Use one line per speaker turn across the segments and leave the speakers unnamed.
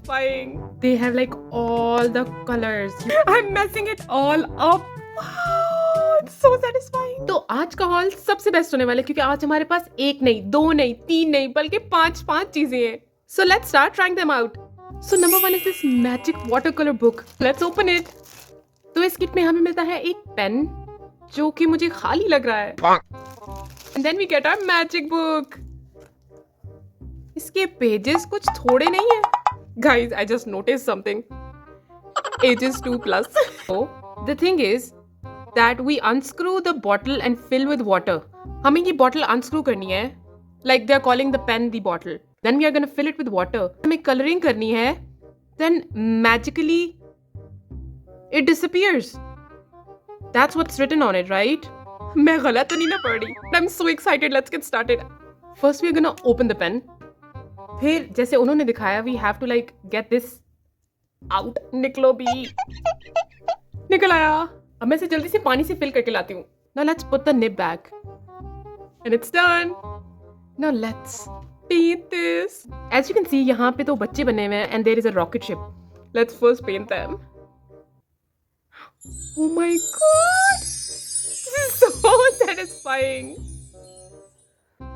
satisfying. They have like all the colors. I'm messing it all up. Wow, it's so satisfying. तो आज का hall सबसे best होने वाला है क्योंकि आज हमारे पास एक नहीं, दो नहीं, तीन नहीं, बल्कि पांच चीजें हैं. So let's start trying them out. So number one is this magic watercolor book. Let's open it. तो इस किट में हमें मिलता है एक पेन जो कि मुझे खाली लग रहा है. And then we get our magic book. इसके पेजेस कुछ थोड़े नहीं है. Guys, I just noticed something. Ages 2+. So the thing is that we unscrew the bottle and fill with water. हमें ये bottle unscrew करनी है. Like they are calling the pen the bottle. Then we are going to fill it with water. हमें coloring करनी है. Then magically it disappears. That's what's written on it, right? मैं गलत तो नहीं ना पढ़ रही. I'm so excited. Let's get started. First we are going to open the pen. फिर जैसे उन्होंने दिखाया we have to like get this out. निकलो भी. निकल आया. अब मैं इसे जल्दी से पानी से फिल करके लाती हूँ. Now let's put the nib back. And it's done. Now let's paint this. As you can see, यहाँ पे तो बच्चे बने हुए हैं and there is a rocket ship. Let's first paint them. Oh my god! This is so satisfying.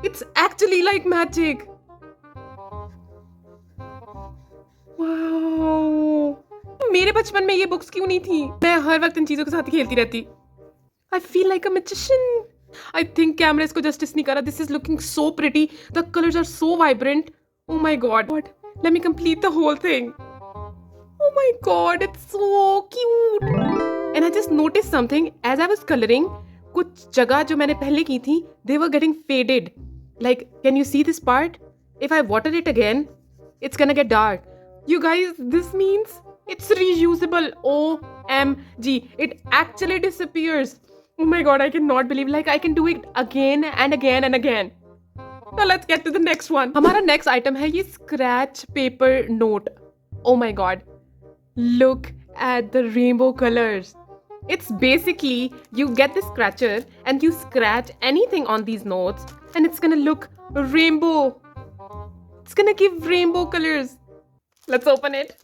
It's actually like magic. Wow! मेरे बचपन में ये बुक्स क्यों नहीं थी? मैं हर वक्त इन चीजों के साथ ही खेलती रहती. I feel like a magician. I think camera इसको justice नहीं करा. This is looking so pretty. The colors are so vibrant. Oh my god. Let me complete the whole thing. Oh my god, it's so cute. And I just noticed something as I was coloring. कुछ जगह जो मैंने पहले की थी, they were getting faded. Like, can you see this part? If I water it again, it's gonna get dark. You guys, this means it's reusable. OMG, it actually disappears. Oh my god, I cannot believe like I can do it again and again and again. Now let's get to the next one. हमारा next item है ये scratch paper note. Oh my god. Look at the rainbow colors. It's basically you get the scratcher and you scratch anything on these notes and it's gonna look rainbow. It's gonna give rainbow colors. Let's open it.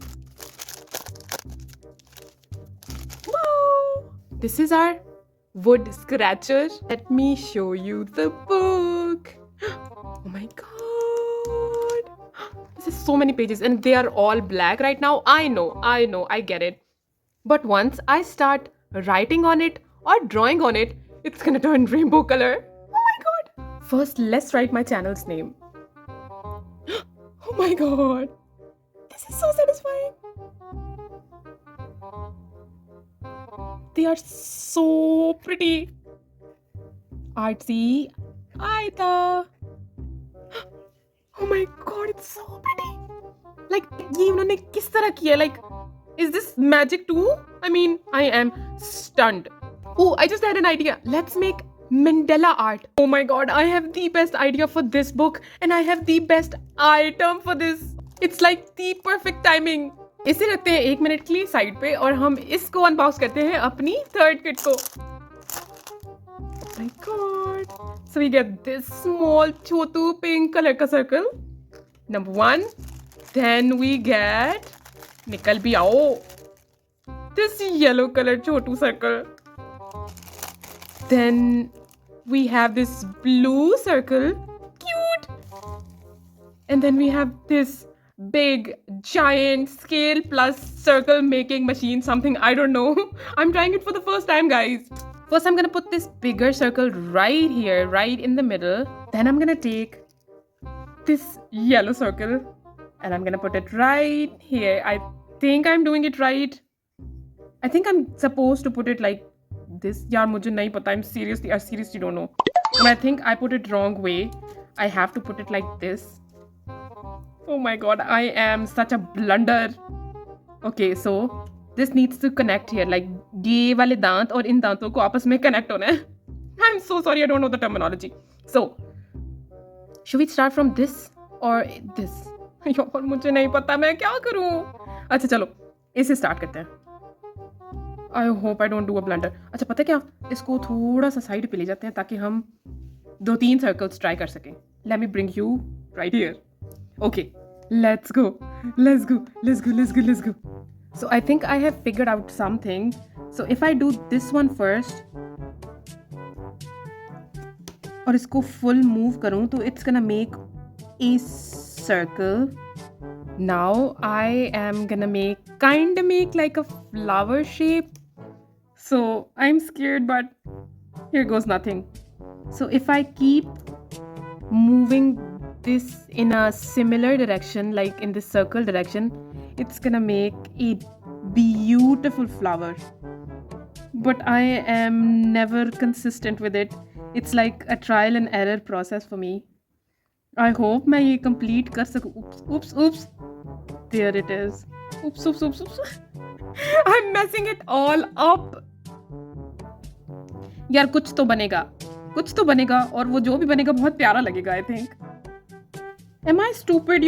Wow! This is our wood scratcher. Let me show you the book. Oh my god. This is so many pages and they are all black right now. I know, I get it. But once I start writing on it or drawing on it, it's gonna turn rainbow color. Oh my god. First, let's write my channel's name. Oh my god. This is so satisfying. They are so pretty. Artsy Aita. Oh my god, it's so pretty. Like, ये उन्होंने किस तरह किया? Like, is this magic too? I mean, I am stunned. Oh, I just had an idea. Let's make Mandela art. Oh my god, I have the best idea for this book and I have the best item for this. It's like the perfect timing. इसे रखते हैं 1 minute के लिए side पे और हम इसको unbox करते हैं अपनी थर्ड किट को. Oh my god. So we get this small chotu pink color ka circle. Number 1. Then we get nikal bhi aao. This yellow color chotu circle. Then we have this blue circle. Cute. And then we have this big giant scale plus circle making machine, something I don't know. I'm trying it for the first time, guys. First I'm gonna put this bigger circle right here, right in the middle. Then I'm gonna take this yellow circle and I'm gonna put it right here. I think I'm doing it right. I think I'm supposed to put it like this. यार मुझे नहीं पता. I seriously don't know. And I think I put it wrong way. I have to put it like this. Oh my god, I am such a blunder. Okay, so this needs to connect here. Like ये वाले दांत और इन दांतों को आपस में connect होना है. I'm so sorry, I don't know the terminology. So, should we start from this or this? यार मुझे नहीं पता मैं क्या करूँ. अच्छा चलो इसे start करते हैं. I hope I don't do a blunder. अच्छा पता क्या? इसको थोड़ा सा साइड पे ले जाते हैं ताकि हम 2-3 सर्कल्स ट्राई कर सकें. Let me bring you right here. Okay, let's go. Let's go, let's go, let's go, let's go. So I think I have figured out something. So if I do this one first और इसको full move करूँ तो it's gonna make a circle. Now I am gonna make like a flower shape. So I'm scared, but here goes nothing. So if I keep moving this in a similar direction, like in this circle direction, it's gonna make a beautiful flower. But I am never consistent with it. It's like a trial and error process for me. I hope मैं ये complete कर सकूँ. Oops. There it is. Oops. I'm messing it all up. यार कुछ तो बनेगा और वो जो भी बनेगा बहुत प्यारा लगेगा, I think. Am I stupid?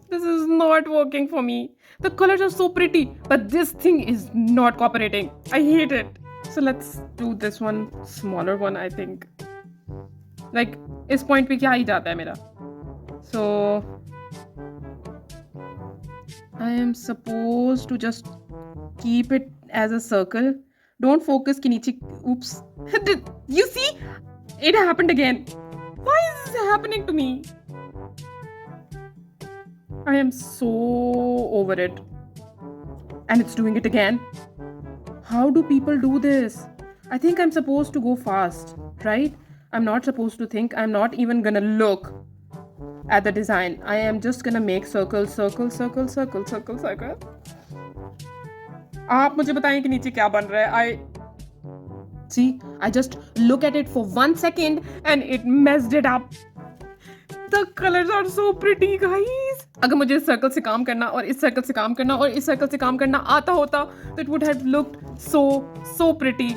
This is not working for me. The colors are so pretty, but this thing is not cooperating. I hate it. So let's do this one, smaller one, I think. Like, इस point पे क्या ही जाता है मेरा. So I am supposed to just keep it as a circle. Don't focus कि नीचे. Oops. You see? It happened again. Why is this happening to me? I am so over it. And it's doing it again. How do people do this? I think I'm supposed to go fast, right? I'm not supposed to think. I'm not even gonna look at the design. I am just gonna make circle. आप मुझे बताएं कि नीचे क्या बन रहा है. I just look at it for 1 second and it messed it up. The colors are so pretty, guys. अगर मुझे इस सर्कल से काम करना और इस सर्कल से काम करना और इस सर्कल से काम करना आता होता, तो it would have looked so pretty.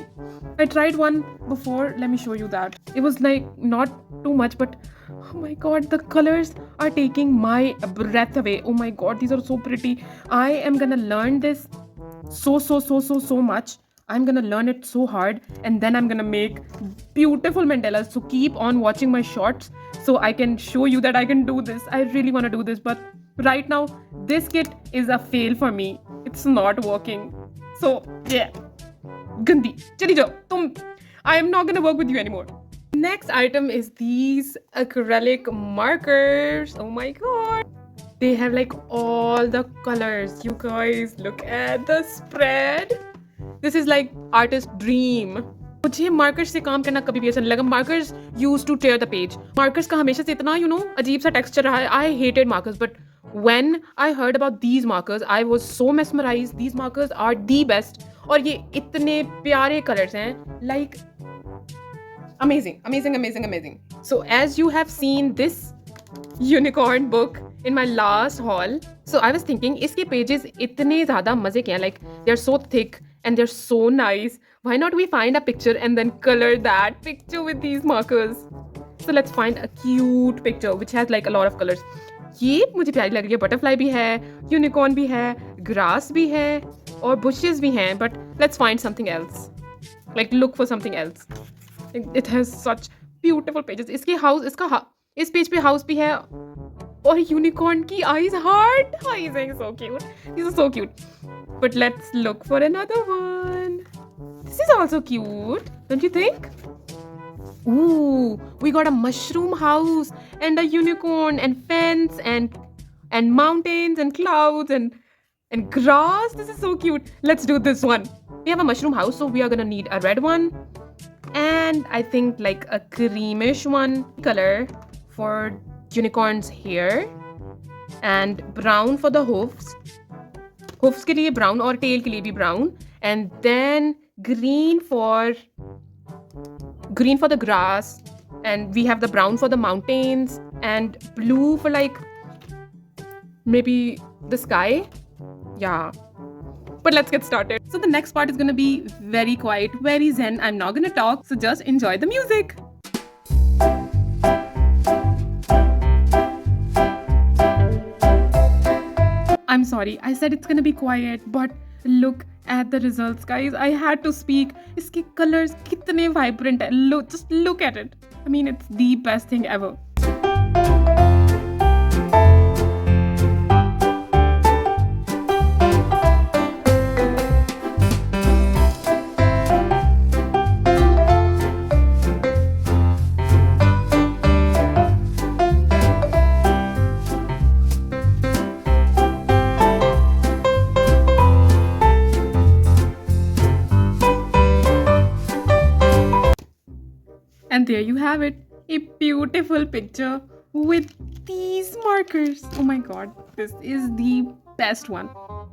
I tried one before. Let me show you that. It was like not too much, but oh my god, the colors are taking my breath away. Oh my god, these are so pretty. I am gonna learn this so much. I'm gonna learn it so hard, and then I'm gonna make beautiful mandalas. So keep on watching my shorts so I can show you that I can do this. I really want to do this, but right now this kit is a fail for me. It's not working. So yeah, gandi chali jao tum. I am not gonna work with you anymore. Next item is these acrylic markers. Oh my god, they have like all the colors. You guys, look at the spread. This is like artist dream. मुझे markers से काम करना कभी भी ऐसा नहीं लगा. Markers use to tear the page. Markers का हमेशा से इतना अजीब सा टेक्सचर रहा है. I hated markers, but when I heard about these markers, I was so mesmerized. These markers are the best. और ये इतने प्यारे कलर्स हैं. Like amazing. So as you have seen this unicorn book in my last haul, so I was thinking इसके pages इतने ज़्यादा मज़े के हैं. Like they're so thick and they're so nice. Why not we find a picture and then color that picture with these markers? So let's find a cute picture which has like a lot of colors. ये मुझे प्यारी लग रही है. Butterfly भी है, unicorn भी है, ग्रास भी है और bushes भी हैं. But let's find something else. Like look for something else. It has such beautiful pages. इस पेज पे हाउस भी है और यूनिकॉर्न की eyes heart. Eyes are so cute. These are so cute. But let's look for another one. This is also cute, don't you think? Ooh, we got a mushroom house and a unicorn and fence and mountains and clouds and grass. This is so cute. Let's do this one. We have a mushroom house, so we are gonna need a red one and I think like a creamish one color for unicorn's hair and brown for the hoofs. Hoofs के लिए brown और tail के लिए भी brown, and then green for the grass, and we have the brown for the mountains and blue for like maybe the sky. Yeah, but let's get started. So the next part is gonna be very quiet, very zen. I'm not gonna talk, so just enjoy the music. I'm sorry, I said it's gonna be quiet, but look at the results, guys. I had to speak. इसके colors कितने vibrant हैं. Just look at it. I mean, it's the best thing ever. there you have it, a beautiful picture with these markers. Oh my god, this is the best one.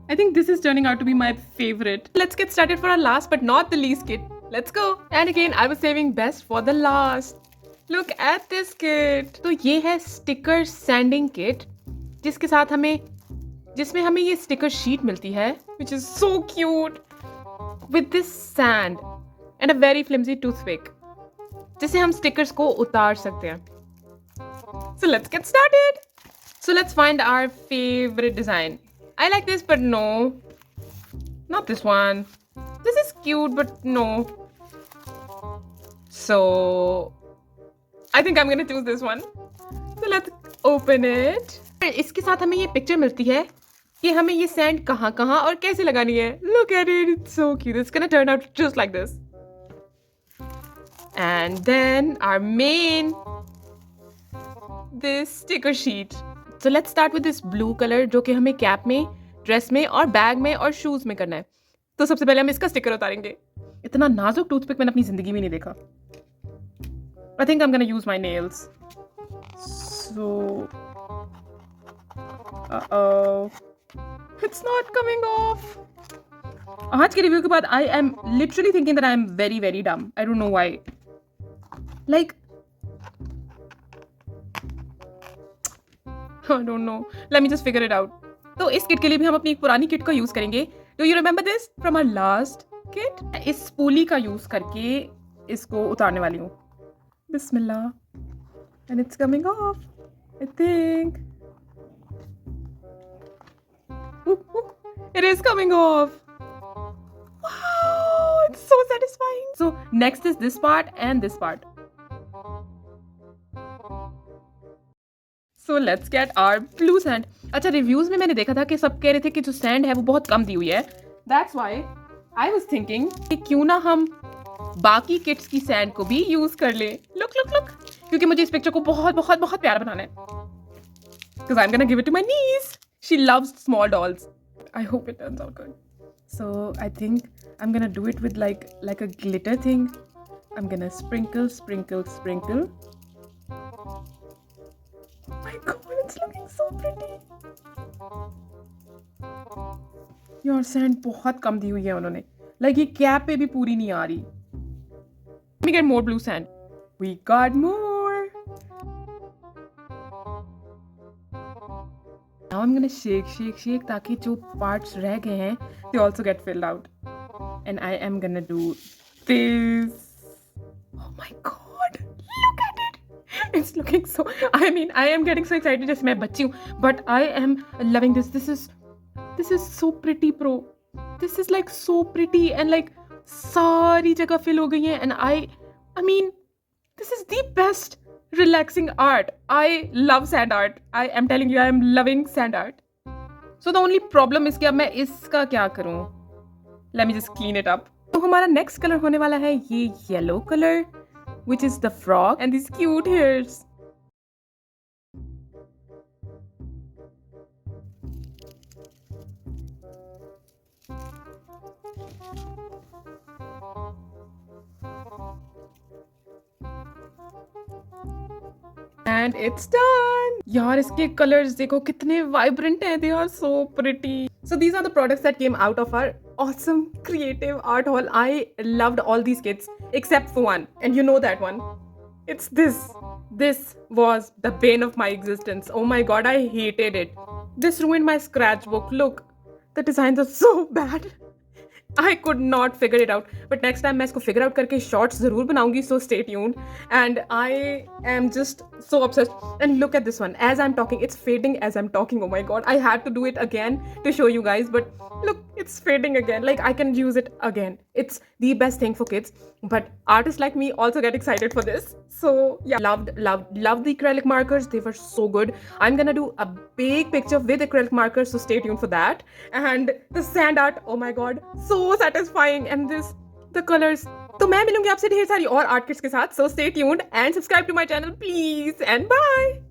I think this is turning out to be my favorite. Let's get started for our last but not the least kit. Let's go. And again, I was saving best for the last. Look at this kit. तो ये है sticker sanding kit, जिसमें हमें ये sticker sheet मिलती है, which is so cute, with this sand and a very flimsy toothpick, जिसे हम stickers को उतार सकते हैं. So let's get started. So let's find our favorite design. I like this, but no. Not this one. This is cute, but no. So I think I'm gonna choose this one. So let's open it. इसके साथ हमें ये picture मिलती है कि हमें ये sand कहाँ और कैसे लगानी है. Look at it. It's so cute. It's gonna turn out just like this. And then our main, this sticker sheet. So let's start with this blue color, जो कि हमें कैप में, ड्रेस में और बैग में और शूज में करना है. तो सबसे पहले हम इसका स्टिकर उतारेंगे. इतना नाजुक टूथपिक मैंने अपनी जिंदगी में नहीं देखा. I think I'm gonna use my nails. So, it's not coming off. आज के रिव्यू के बाद I am literally thinking that I am very very dumb. I don't know why. Like, I don't know. Let me just figure it out. तो इस kit के लिए भी हम अपनी एक पुरानी किट का यूज करेंगे. Do you remember this from our last kit? इस स्पूली का यूज करके इसको उतारने वाली हूँ. Bismillah. And it's coming off, I think. It is coming off. Wow, it's so satisfying. So next is this part and this part. So let's get our blue sand. अच्छा, reviews में मैंने देखा था कि सब कह रहे थे कि जो सैंड है वो बहुत कम दी हुई है. That's why I was thinking कि क्यों ना हम बाकी किट्स की सैंड को भी यूज कर ले. Look, क्योंकि मुझे इस पिक्चर को बहुत प्यारा बनाना है. Because I'm gonna give it to my niece. She loves small dolls. I hope it turns out good. So I think I'm gonna do it with like a glitter thing. I'm gonna sprinkle. Oh my god, it's looking so pretty. यार sand बहुत कम दी हुई है उन्होंने. Like ये cap पे भी पूरी नहीं आ रही. Let me get more blue sand. We got more. Now I'm gonna shake ताकि जो parts रह गए हैं they also get filled out. And I am gonna do this. Oh my god, look at it. It's looking so, I mean, I am getting so excited जैसे मैं बच्ची हूँ, but I am loving this. This is so pretty, bro. This is like so pretty and like सारी जगह fill हो गई है. And I mean, this is the best relaxing art. I love sand art. I am telling you, I am loving sand art. So the only problem is कि अब मैं इसका क्या करूँ? Let me just clean it up. तो हमारा next color होने वाला है ये yellow color, which is the frog and these cute hairs. And it's done. यार इसके colors देखो कितने vibrant हैं. They are so pretty. So these are the products that came out of our awesome creative art haul. I loved all these kits except for one, and you know that one. It's this. This was the bane of my existence. Oh my god, I hated it. This ruined my scratchbook. Look, the designs are so bad. I could not figure it out. But next time मैं इसको figure out करके shorts ज़रूर बनाऊंगी. So stay tuned. And I am just so obsessed. And look at this one. As I'm talking, it's fading as I'm talking. Oh my god. I had to do it again to show you guys. But look, it's fading again. Like I can use it again. It's the best thing for kids. But artists like me also get excited for this. So yeah, loved the acrylic markers. They were so good. I'm gonna do a big picture with acrylic markers. So stay tuned for that. And the sand art. Oh my god. So satisfying. And the colors. तो मैं मिलूंगी आपसे ढेर सारी और art kits के साथ. So stay tuned and subscribe to my channel please. And bye.